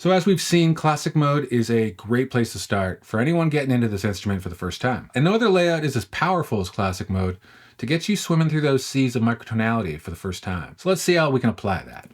So as we've seen, classic mode is a great place to start for anyone getting into this instrument for the first time. And no other layout is as powerful as classic mode to get you swimming through those seas of microtonality for the first time. So let's see how we can apply that.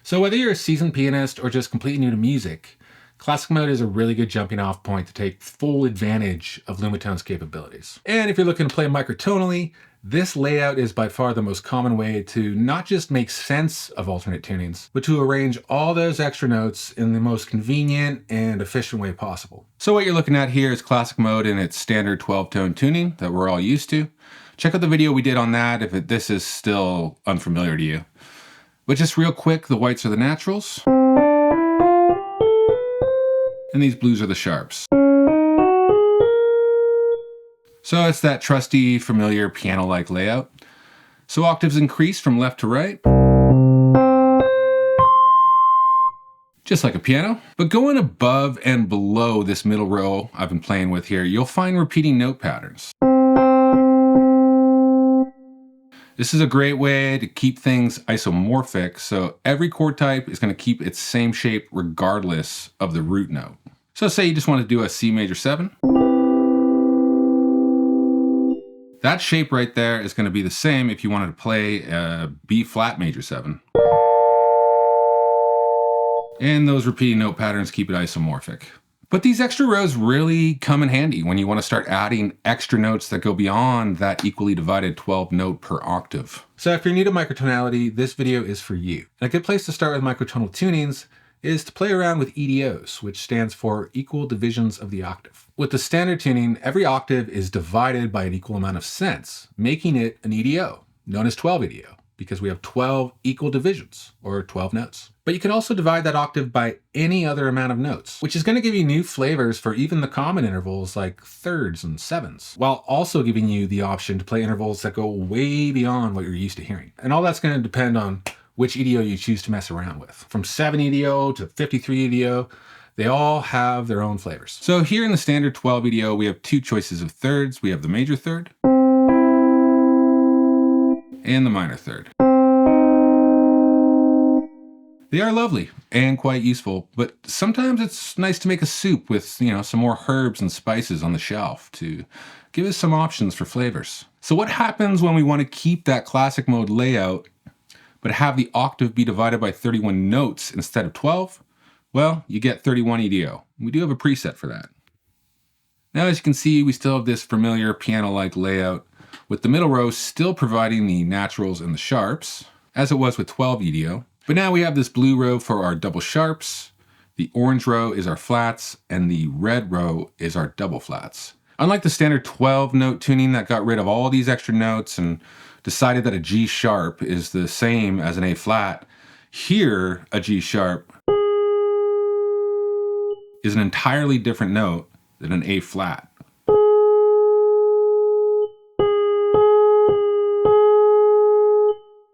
So whether you're a seasoned pianist or just completely new to music, classic mode is a really good jumping off point to take full advantage of Lumatone's capabilities. And if you're looking to play microtonally, this layout is by far the most common way to not just make sense of alternate tunings, but to arrange all those extra notes in the most convenient and efficient way possible. So what you're looking at here is classic mode in its standard 12-tone tuning that we're all used to. Check out the video we did on that if this is still unfamiliar to you. But just real quick, the whites are the naturals, and these blues are the sharps. So it's that trusty, familiar piano-like layout. So octaves increase from left to right, just like a piano. But going above and below this middle row I've been playing with here, you'll find repeating note patterns. This is a great way to keep things isomorphic, so every chord type is going to keep its same shape regardless of the root note. So say you just want to do a C major 7. That shape right there is going to be the same if you wanted to play a B flat major 7. And those repeating note patterns keep it isomorphic. But these extra rows really come in handy when you want to start adding extra notes that go beyond that equally divided 12 note per octave. So if you're new to microtonality, this video is for you. And a good place to start with microtonal tunings is to play around with EDOs, which stands for equal divisions of the octave. With the standard tuning, every octave is divided by an equal amount of cents, making it an EDO, known as 12 EDO, because we have 12 equal divisions, or 12 notes. But you can also divide that octave by any other amount of notes, which is going to give you new flavors for even the common intervals like thirds and sevenths, while also giving you the option to play intervals that go way beyond what you're used to hearing. And all that's going to depend on which EDO you choose to mess around with. From 7 EDO to 53 EDO, they all have their own flavors. So here in the standard 12 EDO, we have two choices of thirds. We have the major third and the minor third. They are lovely and quite useful, but sometimes it's nice to make a soup with, some more herbs and spices on the shelf to give us some options for flavors. So what happens when we want to keep that classic mode layout but have the octave be divided by 31 notes instead of 12? Well, you get 31 EDO. We do have a preset for that. Now, as you can see, we still have this familiar piano-like layout, with the middle row still providing the naturals and the sharps, as it was with 12 EDO. But now we have this blue row for our double sharps, the orange row is our flats, and the red row is our double flats. Unlike the standard 12-note tuning that got rid of all these extra notes and decided that a G sharp is the same as an A flat, here a G sharp is an entirely different note than an A flat.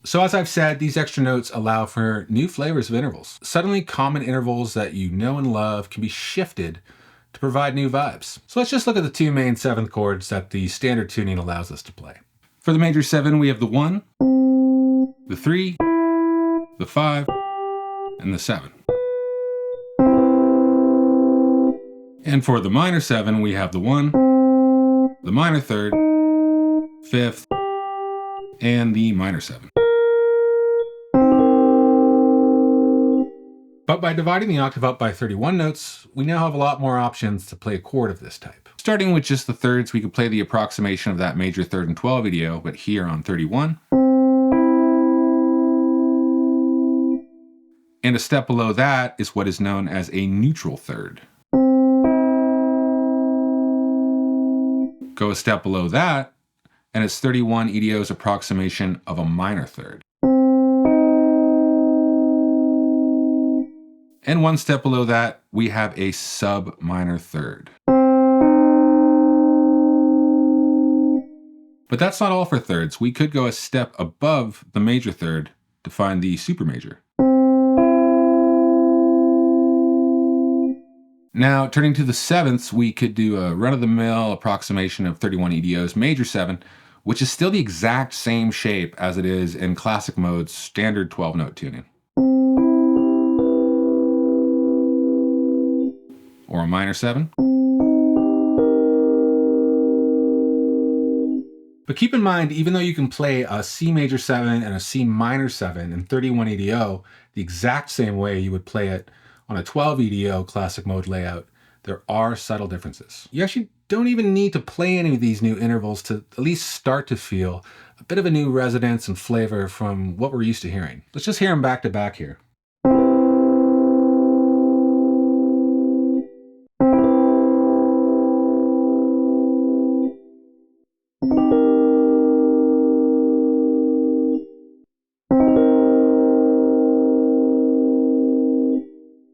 So as I've said, these extra notes allow for new flavors of intervals. Suddenly common intervals that you know and love can be shifted to provide new vibes. So let's just look at the two main seventh chords that the standard tuning allows us to play. For the major 7, we have the 1, the 3, the 5, and the 7. And for the minor 7, we have the 1, the minor 3rd, 5th, and the minor 7. But by dividing the octave up by 31 notes, we now have a lot more options to play a chord of this type. Starting with just the thirds, we could play the approximation of that major 3rd and 12 EDO, but here on 31. And a step below that is what is known as a neutral third. Go a step below that, and it's 31 EDO's approximation of a minor third. And one step below that, we have a sub-minor third. But that's not all for thirds. We could go a step above the major third to find the supermajor. Now, turning to the sevenths, we could do a run-of-the-mill approximation of 31 EDOs, major 7, which is still the exact same shape as it is in classic mode's standard 12-note tuning. Or a minor 7. But keep in mind, even though you can play a C major 7 and a C minor 7 in 31 EDO the exact same way you would play it on a 12 EDO classic mode layout, there are subtle differences. You actually don't even need to play any of these new intervals to at least start to feel a bit of a new resonance and flavor from what we're used to hearing. Let's just hear them back to back here.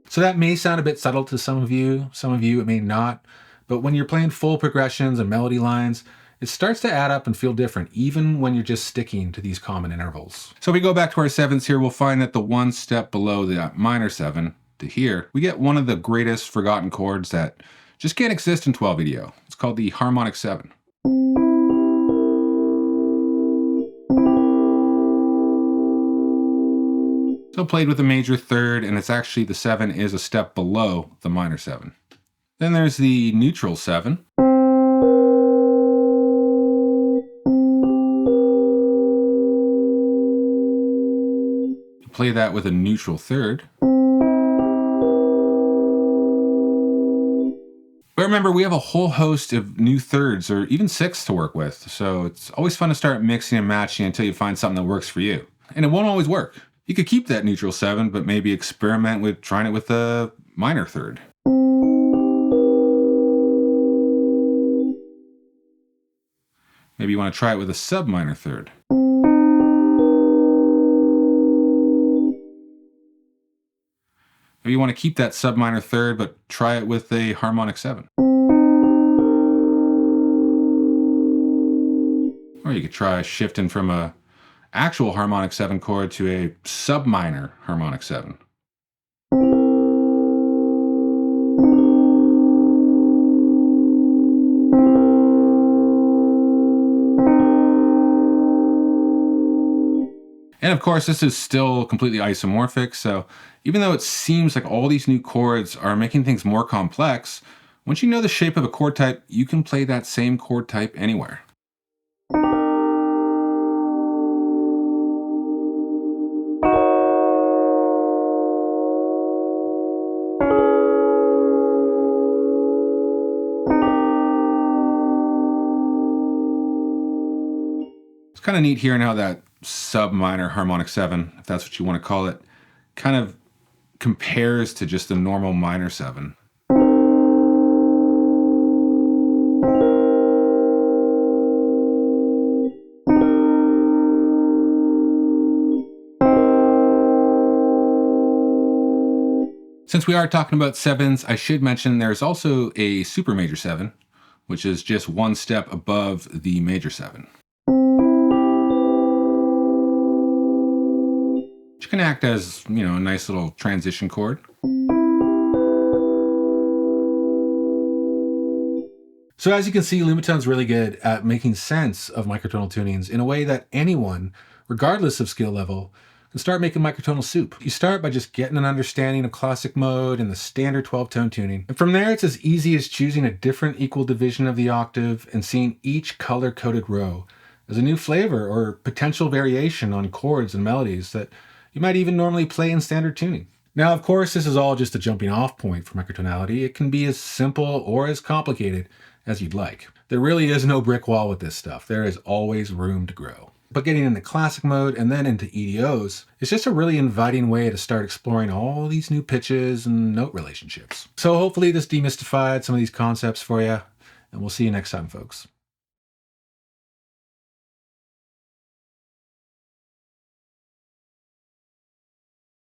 So that may sound a bit subtle to some of you it may not, but when you're playing full progressions and melody lines, it starts to add up and feel different, even when you're just sticking to these common intervals. So if we go back to our 7s here, we'll find that the one step below the minor 7 to here, we get one of the greatest forgotten chords that just can't exist in 12 EDO. It's called the harmonic 7. So played with a major 3rd, and it's actually the 7 is a step below the minor 7. Then there's the neutral 7. You play that with a neutral 3rd. But remember, we have a whole host of new 3rds or even 6ths to work with, so it's always fun to start mixing and matching until you find something that works for you. And it won't always work. You could keep that neutral 7, but maybe experiment with trying it with a minor 3rd. Maybe you want to try it with a sub-minor 3rd. Maybe you want to keep that sub-minor 3rd, but try it with a harmonic 7. Or you could try shifting from a actual harmonic 7 chord to a sub-minor harmonic 7. And of course, this is still completely isomorphic, so even though it seems like all these new chords are making things more complex, once you know the shape of a chord type, you can play that same chord type anywhere. It's kind of neat hearing how that sub-minor harmonic 7, if that's what you want to call it, kind of compares to just the normal minor 7. Since we are talking about 7s, I should mention there's also a super major 7, which is just one step above the major 7. Which can act as, a nice little transition chord. So as you can see, Lumatone's really good at making sense of microtonal tunings in a way that anyone, regardless of skill level, can start making microtonal soup. You start by just getting an understanding of classic mode and the standard 12-tone tuning. And from there, it's as easy as choosing a different equal division of the octave and seeing each color-coded row as a new flavor or potential variation on chords and melodies that you might even normally play in standard tuning. Now, of course, this is all just a jumping off point for microtonality. It can be as simple or as complicated as you'd like. There really is no brick wall with this stuff. There is always room to grow. But getting into classic mode and then into EDOs is just a really inviting way to start exploring all these new pitches and note relationships. So hopefully this demystified some of these concepts for you, and we'll see you next time, folks.